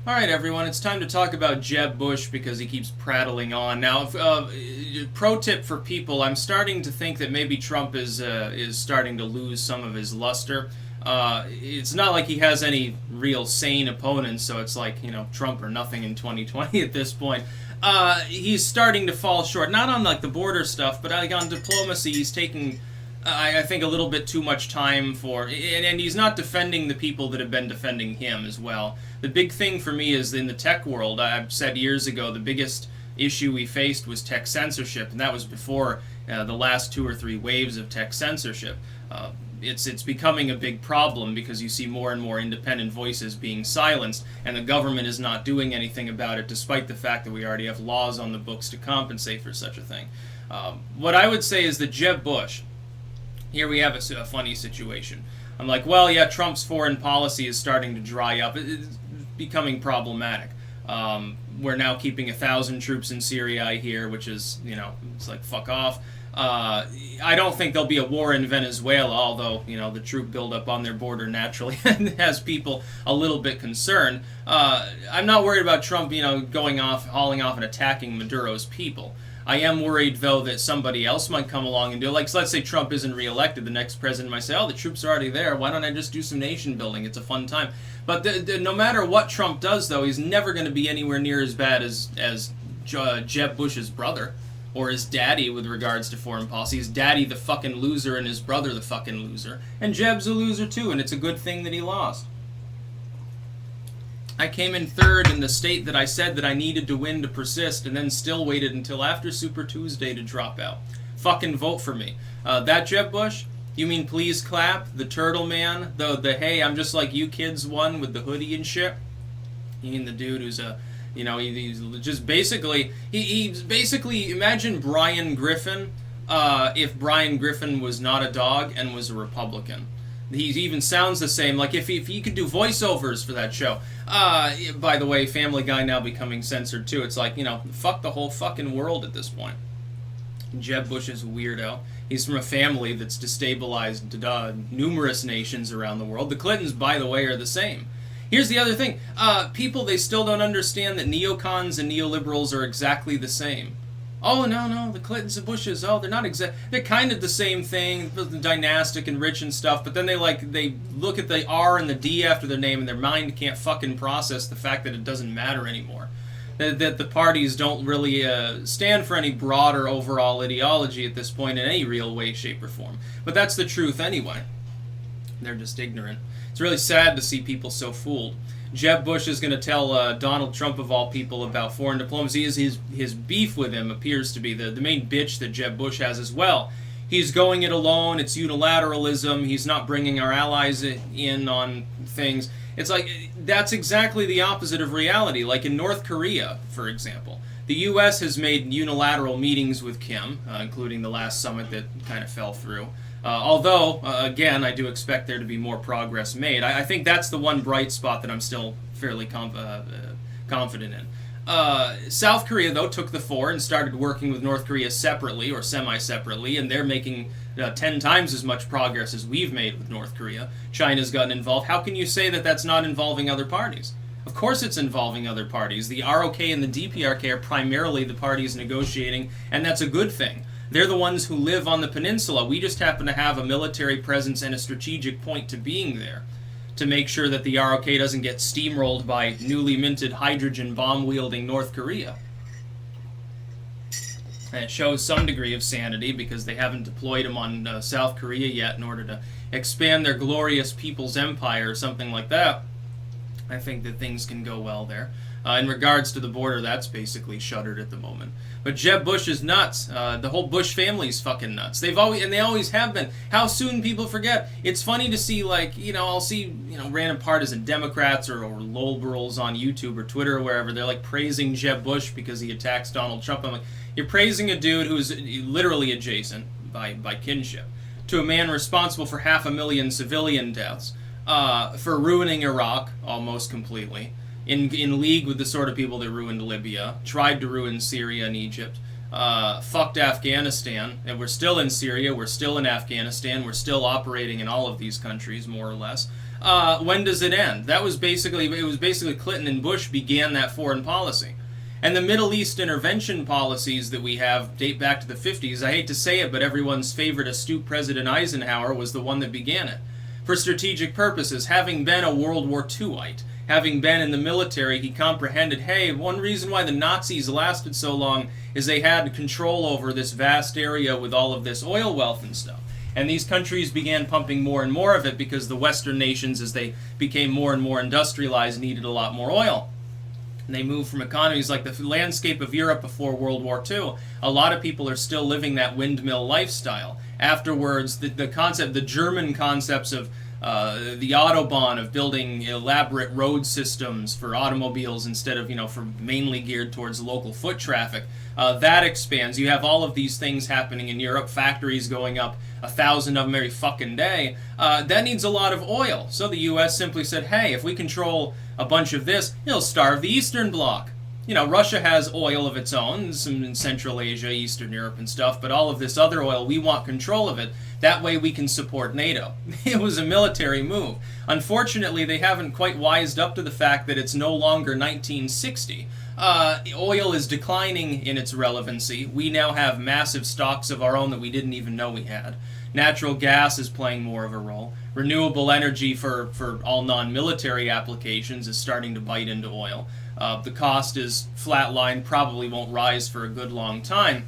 All right, everyone, it's time to talk about Jeb Bush because he keeps prattling on. Now, pro tip for people: I'm starting to think that maybe Trump is starting to lose some of his luster. It's not like he has any real sane opponents, so it's like Trump or nothing in 2020 at this point. He's starting to fall short, not on like the border stuff, but like on diplomacy. He's taking I think a little bit too much time for, and he's not defending the people that have been defending him as well. The big thing for me is in the tech world, I've said years ago, the biggest issue we faced was tech censorship, and that was before the last 2 or 3 waves of tech censorship. It's becoming a big problem because you see more and more independent voices being silenced, and the government is not doing anything about it, despite the fact that we already have laws on the books to compensate for such a thing. What I would say is that Jeb Bush, here we have a funny situation. I'm like, well, yeah, Trump's foreign policy is starting to dry up. It's becoming problematic. We're now keeping 1,000 troops in Syria, I hear, which is, it's like, fuck off. I don't think there'll be a war in Venezuela, although, the troop buildup on their border naturally has people a little bit concerned. I'm not worried about Trump, going off, hauling off and attacking Maduro's people. I am worried, though, that somebody else might come along and do it. Like, so let's say Trump isn't reelected. The next president might say, oh, the troops are already there. Why don't I just do some nation building? It's a fun time. But no matter what Trump does, though, he's never going to be anywhere near as bad as Jeb Bush's brother or his daddy with regards to foreign policy. His daddy the fucking loser and his brother the fucking loser. And Jeb's a loser, too, and it's a good thing that he lost. I came in third in the state that I said that I needed to win to persist, and then still waited until after Super Tuesday to drop out. Fucking vote for me. That Jeb Bush? You mean please clap? The turtle man? The hey, I'm just like you kids one with the hoodie and shit? You mean the dude who's he's just basically, he's basically, imagine Brian Griffin, if Brian Griffin was not a dog and was a Republican. He even sounds the same, like if he could do voiceovers for that show. By the way, Family Guy now becoming censored too. It's like, fuck the whole fucking world at this point. Jeb Bush is a weirdo. He's from a family that's destabilized numerous nations around the world. The Clintons, by the way, are the same. Here's the other thing. People, they still don't understand that neocons and neoliberals are exactly the same. Oh, no, the Clintons and Bushes, they're not they're kind of the same thing, dynastic and rich and stuff, but then they look at the R and the D after their name and their mind can't fucking process the fact that it doesn't matter anymore. That the parties don't really stand for any broader overall ideology at this point in any real way, shape, or form. But that's the truth anyway. They're just ignorant. It's really sad to see people so fooled. Jeb Bush is going to tell Donald Trump, of all people, about foreign diplomacy. His beef with him appears to be the main bitch that Jeb Bush has as well. He's going it alone. It's unilateralism. He's not bringing our allies in on things. It's like, that's exactly the opposite of reality. Like in North Korea, for example. The U.S. has made unilateral meetings with Kim, including the last summit that kind of fell through. Although, again, I do expect there to be more progress made. I think that's the one bright spot that I'm still fairly confident in. South Korea, though, took the fore and started working with North Korea separately, or semi-separately, and they're making 10 times as much progress as we've made with North Korea. China's gotten involved. How can you say that that's not involving other parties? Of course it's involving other parties. The ROK and the DPRK are primarily the parties negotiating, and that's a good thing. They're the ones who live on the peninsula. We just happen to have a military presence and a strategic point to being there to make sure that the ROK doesn't get steamrolled by newly minted hydrogen bomb-wielding North Korea. And it shows some degree of sanity because they haven't deployed them on South Korea yet in order to expand their glorious people's empire or something like that. I think that things can go well there. In regards to the border, that's basically shuttered at the moment. But Jeb Bush is nuts. The whole Bush family's fucking nuts. They always have been. How soon people forget? It's funny to see, I'll see, random partisan Democrats or liberals on YouTube or Twitter or wherever. They're praising Jeb Bush because he attacks Donald Trump. I'm like, you're praising a dude who's literally adjacent by kinship to a man responsible for 500,000 civilian deaths, for ruining Iraq almost completely. In league with the sort of people that ruined Libya, tried to ruin Syria and Egypt, fucked Afghanistan, and we're still in Syria, we're still in Afghanistan, we're still operating in all of these countries, more or less. when does it end? It was basically Clinton and Bush began that foreign policy. And the Middle East intervention policies that we have date back to the 50s. I hate to say it, but everyone's favorite astute President Eisenhower was the one that began it. For strategic purposes, having been a World War IIite, having been in the military, he comprehended, hey, one reason why the Nazis lasted so long is they had control over this vast area with all of this oil wealth and stuff. And these countries began pumping more and more of it because the Western nations, as they became more and more industrialized, needed a lot more oil. And they moved from economies like the landscape of Europe before World War II. A lot of people are still living that windmill lifestyle. Afterwards, the German concepts of the Autobahn, of building elaborate road systems for automobiles instead of, for mainly geared towards local foot traffic, that expands. You have all of these things happening in Europe, factories going up, 1,000 of them every fucking day. That needs a lot of oil. So the U.S. simply said, hey, if we control a bunch of this, it'll starve the Eastern Bloc. Russia has oil of its own, some in Central Asia, Eastern Europe and stuff, but all of this other oil, we want control of it. That way we can support NATO. It was a military move. Unfortunately, they haven't quite wised up to the fact that it's no longer 1960. Oil is declining in its relevancy. We now have massive stocks of our own that we didn't even know we had. Natural gas is playing more of a role. Renewable energy for all non-military applications is starting to bite into oil. The cost is flatlined, probably won't rise for a good long time.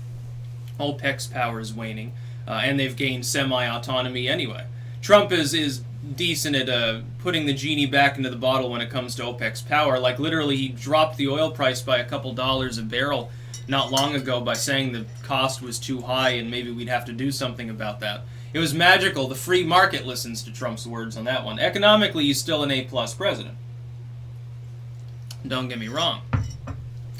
OPEC's power is waning, and they've gained semi-autonomy anyway. Trump is decent at putting the genie back into the bottle when it comes to OPEC's power. Like, literally, he dropped the oil price by a couple dollars a barrel not long ago by saying the cost was too high and maybe we'd have to do something about that. It was magical. The free market listens to Trump's words on that one. Economically, he's still an A-plus president. Don't get me wrong.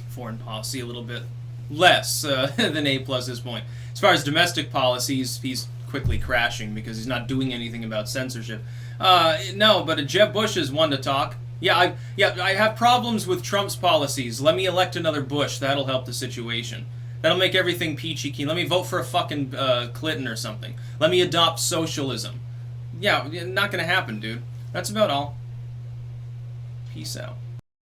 Foreign policy a little bit less than A-plus at this point. As far as domestic policies, he's quickly crashing because he's not doing anything about censorship. No, but Jeb Bush is one to talk. I have problems with Trump's policies. Let me elect another Bush. That'll help the situation. That'll make everything peachy keen. Let me vote for a fucking Clinton or something. Let me adopt socialism. Yeah, not gonna happen, dude. That's about all. Peace out.